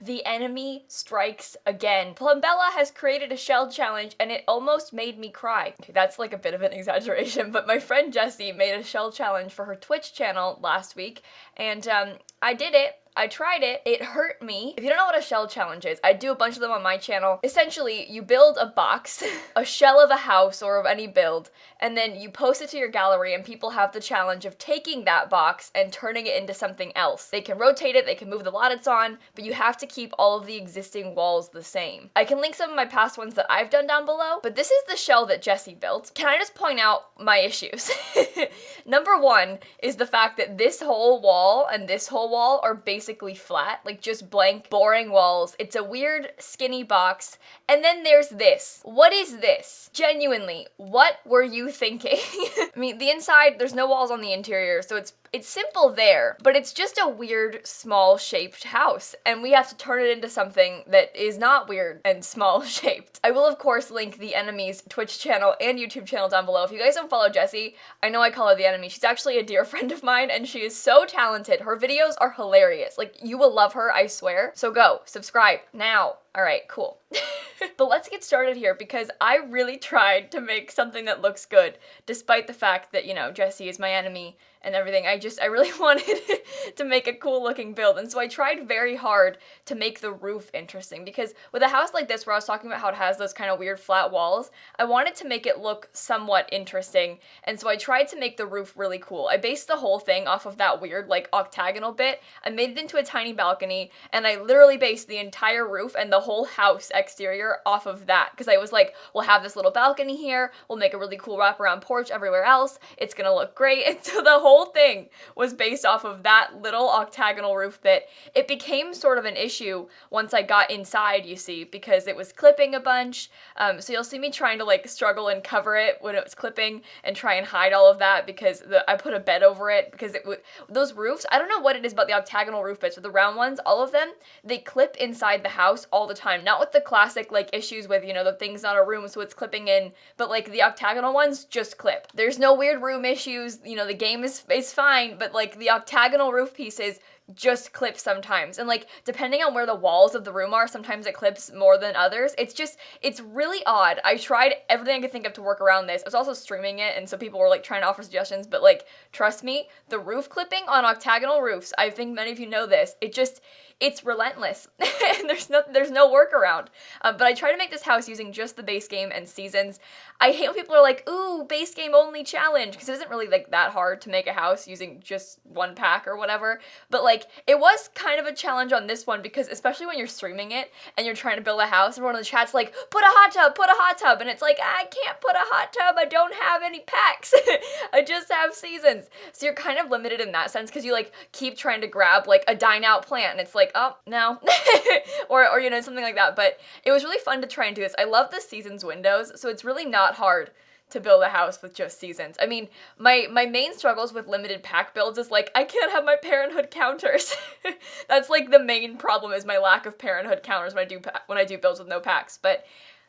The enemy strikes again. Plumbella has created a shell challenge and it almost made me cry. Okay, that's like a bit of an exaggeration, but my friend Jessie made a shell challenge for her Twitch channel last week, and I did it. I tried it. It hurt me. If you don't know what a shell challenge is, I do a bunch of them on my channel. Essentially, you build a box, a shell of a house or of any build, and then you post it to your gallery and people have the challenge of taking that box and turning it into something else. They can rotate it, they can move the lot it's on, but you have to keep all of the existing walls the same. I can link some of my past ones that I've done down below, but this is the shell that Jessie built. Can I just point out my issues? Number one is the fact that this whole wall and this whole wall are basically flat, like just blank, boring walls. It's a weird, skinny box. And then there's this. What is this? Genuinely, what were you thinking? I mean, the inside, there's no walls on the interior, so it's simple there, but it's just a weird, small shaped house, and we have to turn it into something that is not weird and small shaped. I will, of course, link the enemy's Twitch channel and YouTube channel down below. If you guys don't follow Jessie, I know I call her the enemy. She's actually a dear friend of mine, and she is so talented. Her videos are hilarious. Like, you will love her, I swear. So go, subscribe, now. Alright, cool. But let's get started here, because I really tried to make something that looks good, despite the fact that, you know, Jessie is my enemy and everything. I really wanted to make a cool looking build, and so I tried very hard to make the roof interesting, because with a house like this where I was talking about how it has those kind of weird flat walls, I wanted to make it look somewhat interesting, and so I tried to make the roof really cool. I based the whole thing off of that weird, like, octagonal bit. I made it into a tiny balcony, and I literally based the entire roof and the whole house exterior off of that, because I was like, we'll have this little balcony here, we'll make a really cool wraparound porch everywhere else, it's gonna look great, and so the whole thing was based off of that little octagonal roof bit. It became sort of an issue once I got inside, you see, because it was clipping a bunch, so you'll see me trying to, like, struggle and cover it when it was clipping and try and hide all of that, because I put a bed over it, because those roofs, I don't know what it is about the octagonal roof bits, but the round ones, all of them, they clip inside the house all the time. Not with the classic, like, issues with, you know, the thing's not a room so it's clipping in, but, like, the octagonal ones just clip. There's no weird room issues, you know, the game is fine, but, like, the octagonal roof pieces just clip sometimes, and, like, depending on where the walls of the room are, sometimes it clips more than others. It's really odd. I tried everything I could think of to work around this. I was also streaming it, and so people were, like, trying to offer suggestions, but, like, trust me, the roof clipping on octagonal roofs, I think many of you know this, it's relentless, and there's no workaround. But I try to make this house using just the base game and seasons. I hate when people are like, ooh, base game only challenge, because it isn't really, like, that hard to make a house using just one pack or whatever, but, like, it was kind of a challenge on this one, because especially when you're streaming it and you're trying to build a house, everyone in the chat's like, put a hot tub, and it's like, I can't put a hot tub, I don't have any packs, I just have seasons. So you're kind of limited in that sense, because you, like, keep trying to grab, like, a dine out plant, and it's like, oh, no, or, you know, something like that. But it was really fun to try and do this. I love the seasons windows, so it's really not hard to build a house with just seasons. I mean, my main struggles with limited pack builds is, like, I can't have my parenthood counters. That's, like, the main problem, is my lack of parenthood counters when I do builds with no packs, but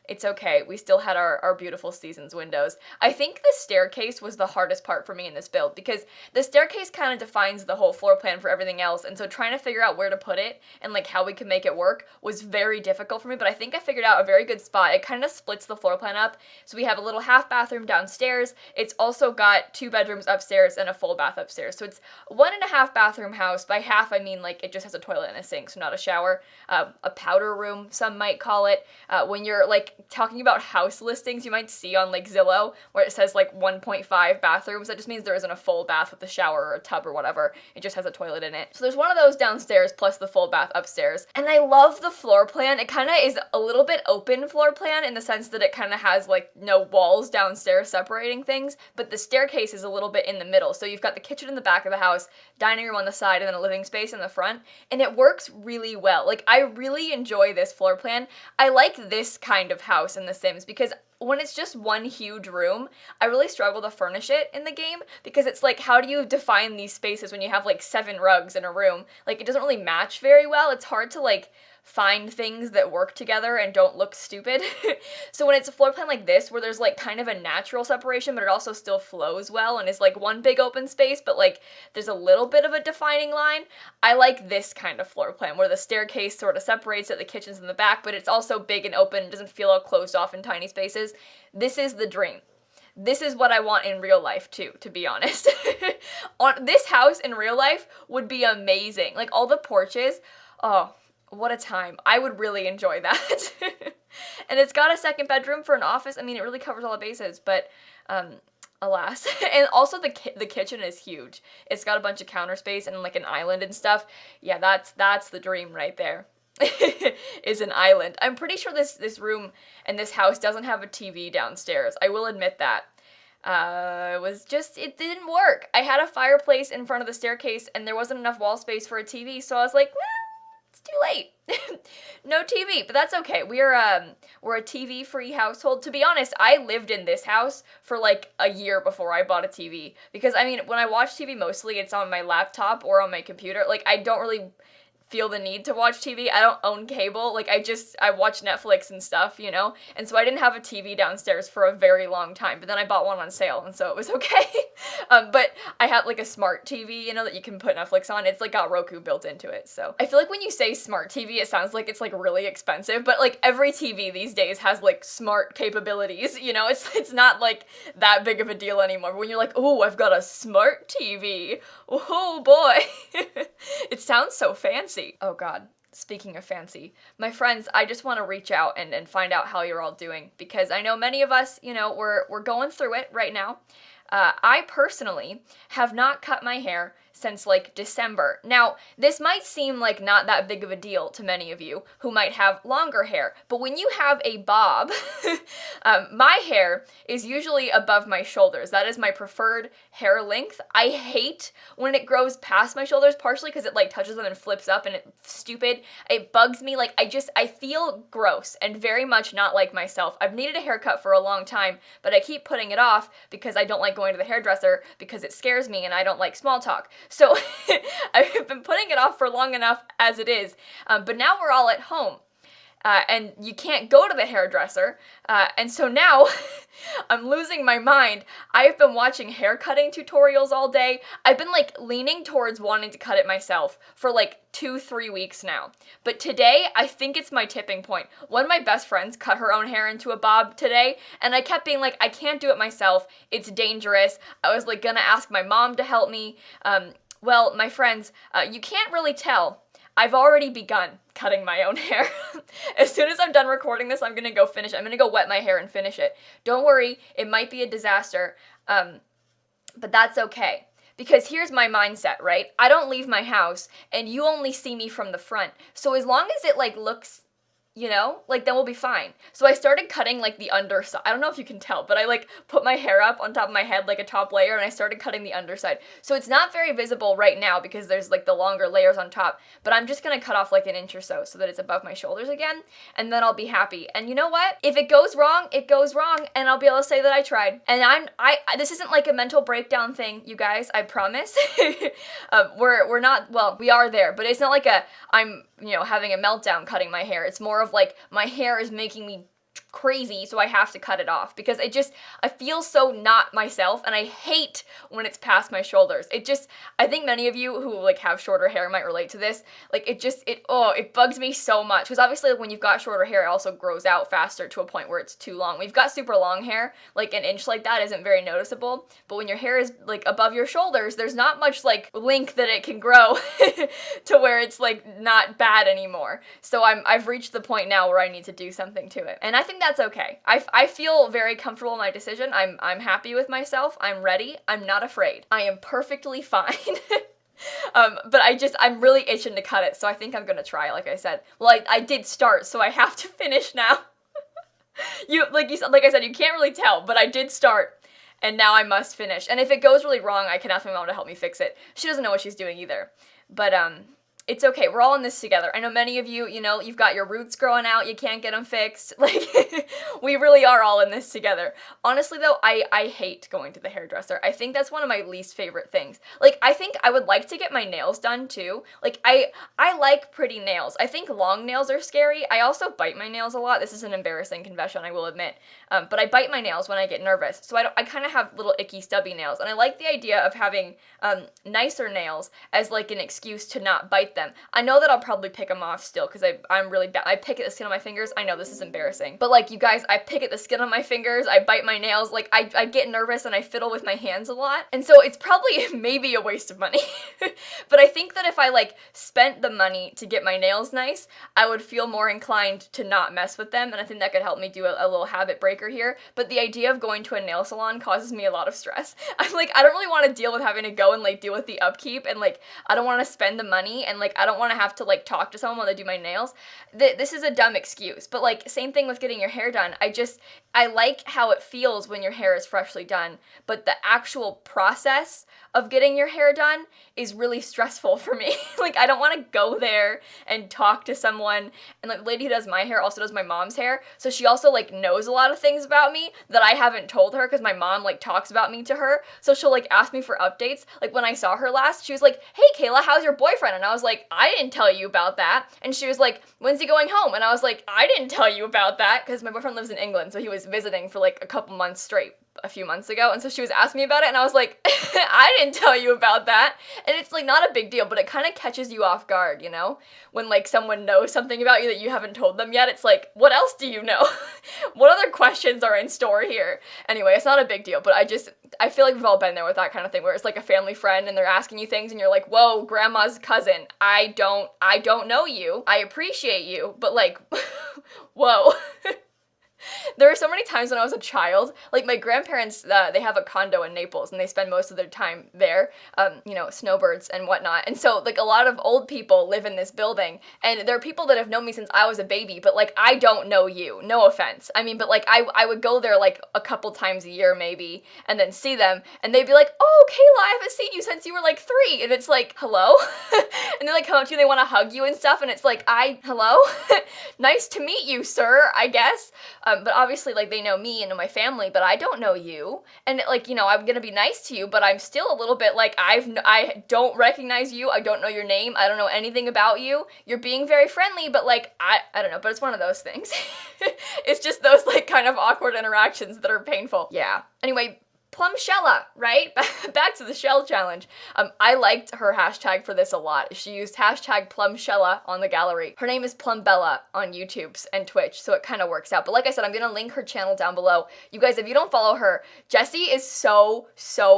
it's okay. We still had our beautiful seasons windows. I think the staircase was the hardest part for me in this build, because the staircase kind of defines the whole floor plan for everything else, and so trying to figure out where to put it and, like, how we could make it work was very difficult for me, but I think I figured out a very good spot. It kind of splits the floor plan up, so we have a little half bathroom downstairs. It's also got 2 bedrooms upstairs and a full bath upstairs, so it's 1.5 bathroom house. By half, I mean, like, it just has a toilet and a sink, so not a shower. A powder room, some might call it. When you're, like, talking about house listings you might see on, like, Zillow, where it says, like, 1.5 bathrooms, that just means there isn't a full bath with a shower or a tub or whatever. It just has a toilet in it. So there's one of those downstairs plus the full bath upstairs. And I love the floor plan. It kind of is a little bit open floor plan in the sense that it kind of has, like, no walls downstairs separating things, but the staircase is a little bit in the middle. So you've got the kitchen in the back of the house, dining room on the side, and then a living space in the front, and it works really well. Like, I really enjoy this floor plan. I like this kind of house in The Sims, because when it's just one huge room, I really struggle to furnish it in the game because it's like, how do you define these spaces when you have like 7 rugs in a room? Like, it doesn't really match very well. It's hard to like find things that work together and don't look stupid. So when it's a floor plan like this, where there's like kind of a natural separation, but it also still flows well and is like one big open space, but like there's a little bit of a defining line, I like this kind of floor plan where the staircase sort of separates it, the kitchen's in the back, but it's also big and open, it doesn't feel all closed off in tiny spaces. This is the dream. This is what I want in real life too, to be honest. On this house in real life would be amazing. Like all the porches, oh, what a time. I would really enjoy that. And it's got a second bedroom for an office. I mean, it really covers all the bases, but alas. And also the kitchen is huge. It's got a bunch of counter space and like an island and stuff. Yeah, that's the dream right there. Is an island. I'm pretty sure this room and this house doesn't have a TV downstairs. I will admit that. It didn't work. I had a fireplace in front of the staircase and there wasn't enough wall space for a TV, so I was like, it's too late. No TV, but that's okay. We're a TV-free household. To be honest, I lived in this house for like a year before I bought a TV because I mean, when I watch TV mostly it's on my laptop or on my computer. Like I don't really feel the need to watch TV. I don't own cable. Like I watch Netflix and stuff, you know? And so I didn't have a TV downstairs for a very long time, but then I bought one on sale and so it was okay. But I had like a smart TV, you know, that you can put Netflix on. It's like got Roku built into it. So I feel like when you say smart TV, it sounds like it's like really expensive, but like every TV these days has like smart capabilities, you know? It's not like that big of a deal anymore. But when you're like, oh, I've got a smart TV. Oh boy. It sounds so fancy. Oh god, speaking of fancy, my friends, I just want to reach out and find out how you're all doing because I know many of us, you know, we're going through it right now. I personally have not cut my hair since like December. Now, this might seem like not that big of a deal to many of you who might have longer hair, but when you have a bob, my hair is usually above my shoulders. That is my preferred hair length. I hate when it grows past my shoulders, partially because it like touches them and flips up and it's stupid. It bugs me. Like I feel gross and very much not like myself. I've needed a haircut for a long time, but I keep putting it off because I don't like going to the hairdresser because it scares me and I don't like small talk. So I've been putting it off for long enough as it is, but now we're all at home. And you can't go to the hairdresser, and so now I'm losing my mind. I've been watching hair cutting tutorials all day. I've been like leaning towards wanting to cut it myself for like 2-3 weeks now. But today, I think it's my tipping point. One of my best friends cut her own hair into a bob today, and I kept being like, I can't do it myself. It's dangerous. I was like gonna ask my mom to help me. Well, my friends, you can't really tell. I've already begun cutting my own hair. As soon as I'm done recording this, I'm gonna go finish it. I'm gonna go wet my hair and finish it. Don't worry, it might be a disaster, but that's okay. Because here's my mindset, right? I don't leave my house, and you only see me from the front. So as long as it, like, looks, you know, like, then we'll be fine. So I started cutting, like, the underside. I don't know if you can tell, but I, like, put my hair up on top of my head, like a top layer, and I started cutting the underside. So it's not very visible right now because there's, like, the longer layers on top, but I'm just gonna cut off, like, an inch or so that it's above my shoulders again, and then I'll be happy. And you know what? If it goes wrong, it goes wrong, and I'll be able to say that I tried. And this isn't, like, a mental breakdown thing, you guys, I promise. We're not, well, we are there, but it's not like I'm, you know, having a meltdown cutting my hair. It's more of like my hair is making me crazy, so I have to cut it off because I feel so not myself, and I hate when it's past my shoulders. I think many of you who like have shorter hair might relate to this. Like it bugs me so much because obviously when you've got shorter hair, it also grows out faster to a point where it's too long. When you've got super long hair, like an inch like that isn't very noticeable, but when your hair is like above your shoulders, there's not much like length that it can grow to where it's like not bad anymore. So I've reached the point now where I need to do something to it, and I think that's okay. I feel very comfortable in my decision. I'm happy with myself. I'm ready. I'm not afraid. I am perfectly fine. But I'm really itching to cut it, so I think I'm gonna try, like I said. Well, I did start, so I have to finish now. Like I said, you can't really tell, but I did start, and now I must finish. And if it goes really wrong, I can ask my mom to help me fix it. She doesn't know what she's doing either. But, it's okay. We're all in this together. I know many of you, you know, you've got your roots growing out, you can't get them fixed. Like, we really are all in this together. Honestly, though, I hate going to the hairdresser. I think that's one of my least favorite things. Like, I think I would like to get my nails done, too. Like, I like pretty nails. I think long nails are scary. I also bite my nails a lot. This is an embarrassing confession, I will admit. But I bite my nails when I get nervous. So I kind of have little icky stubby nails. And I like the idea of having nicer nails as, like, an excuse to not bite them. I know that I'll probably pick them off still because I'm really bad. I pick at the skin on my fingers. I know this is embarrassing. But like, you guys, I pick at the skin on my fingers. I bite my nails. Like, I get nervous and I fiddle with my hands a lot. And so it's probably maybe a waste of money. But I think that if I like spent the money to get my nails nice, I would feel more inclined to not mess with them. And I think that could help me do a little habit breaker here. But the idea of going to a nail salon causes me a lot of stress. I'm like, I don't really want to deal with having to go and like deal with the upkeep, and like, I don't want to spend the money, and like, I don't want to have to like talk to someone while they do my nails. This is a dumb excuse, but like, same thing with getting your hair done. I like how it feels when your hair is freshly done, but the actual process of getting your hair done is really stressful for me. Like, I don't want to go there and talk to someone, and like, the lady who does my hair also does my mom's hair, so she also like knows a lot of things about me that I haven't told her because my mom like talks about me to her, so she'll like ask me for updates. Like, when I saw her last, she was like, "Hey Kayla, how's your boyfriend?" And I was like, "I didn't tell you about that." And she was like, "When's he going home?" And I was like, "I didn't tell you about that," because my boyfriend lives in England, so he was visiting for like a couple months straight a few months ago, and so she was asking me about it, and I was like, "I didn't tell you about that." And it's like not a big deal, but it kind of catches you off guard, you know, when like someone knows something about you that you haven't told them yet. It's like, what else do you know? What other questions are in store here? Anyway, it's not a big deal, but I feel like we've all been there with that kind of thing where it's like a family friend and they're asking you things and you're like, "Whoa, grandma's cousin, I don't know you. I appreciate you, but like, whoa." There were so many times when I was a child, like my grandparents, they have a condo in Naples and they spend most of their time there, you know, snowbirds and whatnot. And so like a lot of old people live in this building, and there are people that have known me since I was a baby, but like, I don't know you, no offense. I mean, but like, I would go there like a couple times a year maybe, and then see them, and they'd be like, "Oh, Kayla, I haven't seen you since you were like 3. And it's like, hello? And they like come up to you and they want to hug you and stuff, and it's like, hello? Nice to meet you, sir, I guess. But obviously, like, they know me and know my family, but I don't know you. And, like, you know, I'm gonna be nice to you, but I'm still a little bit like, I don't recognize you, I don't know your name, I don't know anything about you. You're being very friendly, but, like, I don't know, but it's one of those things. It's just those, like, kind of awkward interactions that are painful. Yeah. Anyway, Plumbella, right? Back to the shell challenge. I liked her hashtag for this a lot. She used hashtag Plumbella on the gallery. Her name is Plumbella on YouTube and Twitch, so it kind of works out. But like I said, I'm gonna link her channel down below. You guys, if you don't follow her, Jessie is so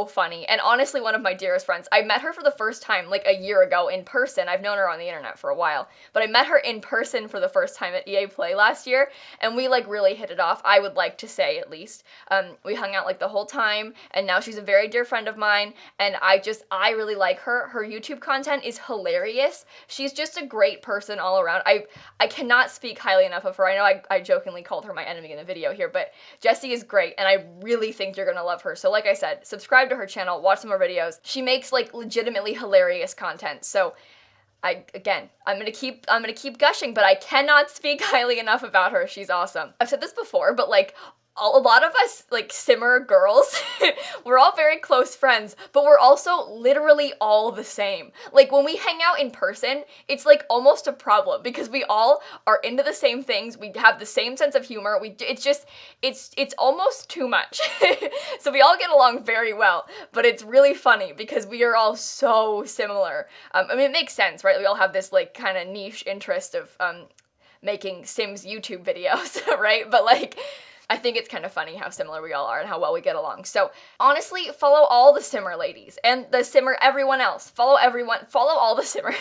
funny, and honestly one of my dearest friends. I met her for the first time like a year ago in person. I've known her on the internet for a while, but I met her in person for the first time at EA Play last year, and we like really hit it off, I would like to say, at least. We hung out like the whole time, and now she's a very dear friend of mine, and I really like her. Her YouTube content is hilarious. She's just a great person all around. I cannot speak highly enough of her. I know I jokingly called her my enemy in the video here, but Jessie is great, and I really think you're gonna love her. So like I said, subscribe to her channel, watch some of her videos. She makes like legitimately hilarious content. So I'm gonna keep gushing, but I cannot speak highly enough about her. She's awesome. I've said this before, but like, a lot of us, like, Simmer girls, we're all very close friends, but we're also literally all the same. Like, when we hang out in person, it's, like, almost a problem, because we all are into the same things, we have the same sense of humor, it's almost too much. So we all get along very well, but it's really funny, because we are all so similar. I mean, it makes sense, right? We all have this, like, kind of niche interest of, making Sims YouTube videos, right? But, like, I think it's kind of funny how similar we all are and how well we get along. So honestly, follow all the Simmer ladies and the Simmer everyone else. Follow all the Simmers.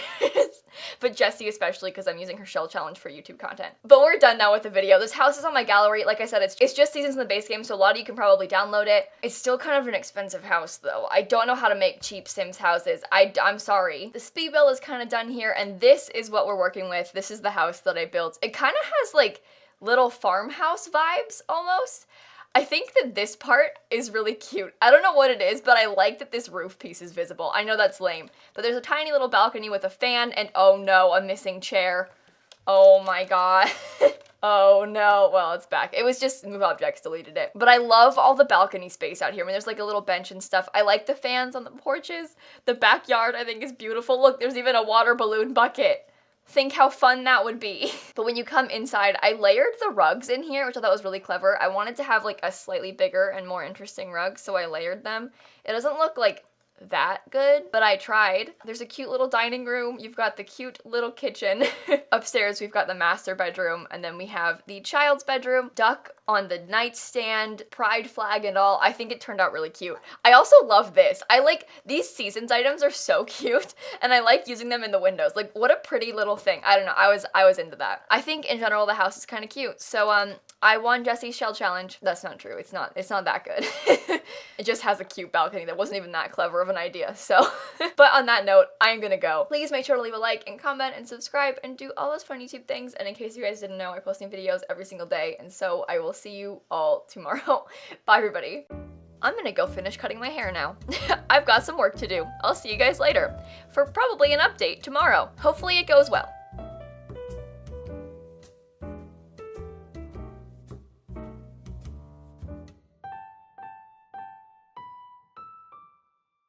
But Jessie especially, because I'm using her shell challenge for YouTube content. But we're done now with the video. This house is on my gallery. Like I said, it's just seasons in the base game, so a lot of you can probably download it. It's still kind of an expensive house though. I don't know how to make cheap Sims houses. I'm sorry. The speed build is kind of done here, and this is what we're working with. This is the house that I built. It kind of has like little farmhouse vibes almost. I think that this part is really cute. I don't know what it is, but I like that this roof piece is visible. I know that's lame, but there's a tiny little balcony with a fan and oh no, a missing chair. Oh my god. Oh no, well, it's back. It was just move objects, deleted it. But I love all the balcony space out here. I mean, there's like a little bench and stuff. I like the fans on the porches. The backyard, I think, is beautiful. Look, there's even a water balloon bucket. Think how fun that would be. But when you come inside, I layered the rugs in here, which I thought was really clever. I wanted to have like a slightly bigger and more interesting rug, so I layered them. It doesn't look like that good, but I tried. There's a cute little dining room. You've got the cute little kitchen. Upstairs, we've got the master bedroom, and then we have the child's bedroom, duck on the nightstand, pride flag and all. I think it turned out really cute. I also love this. I like these seasons items are so cute, and I like using them in the windows. Like, what a pretty little thing. I don't know. I was into that. I think in general the house is kind of cute. So I won Jessie's shell challenge. That's not true. It's not that good. It just has a cute balcony that wasn't even that clever of an idea. So, but on that note, I'm gonna go. Please make sure to leave a like and comment and subscribe and do all those fun YouTube things. And in case you guys didn't know, I'm posting videos every single day, and so I will see you all tomorrow. Bye, everybody. I'm gonna go finish cutting my hair now. I've got some work to do. I'll see you guys later for probably an update tomorrow. Hopefully it goes well.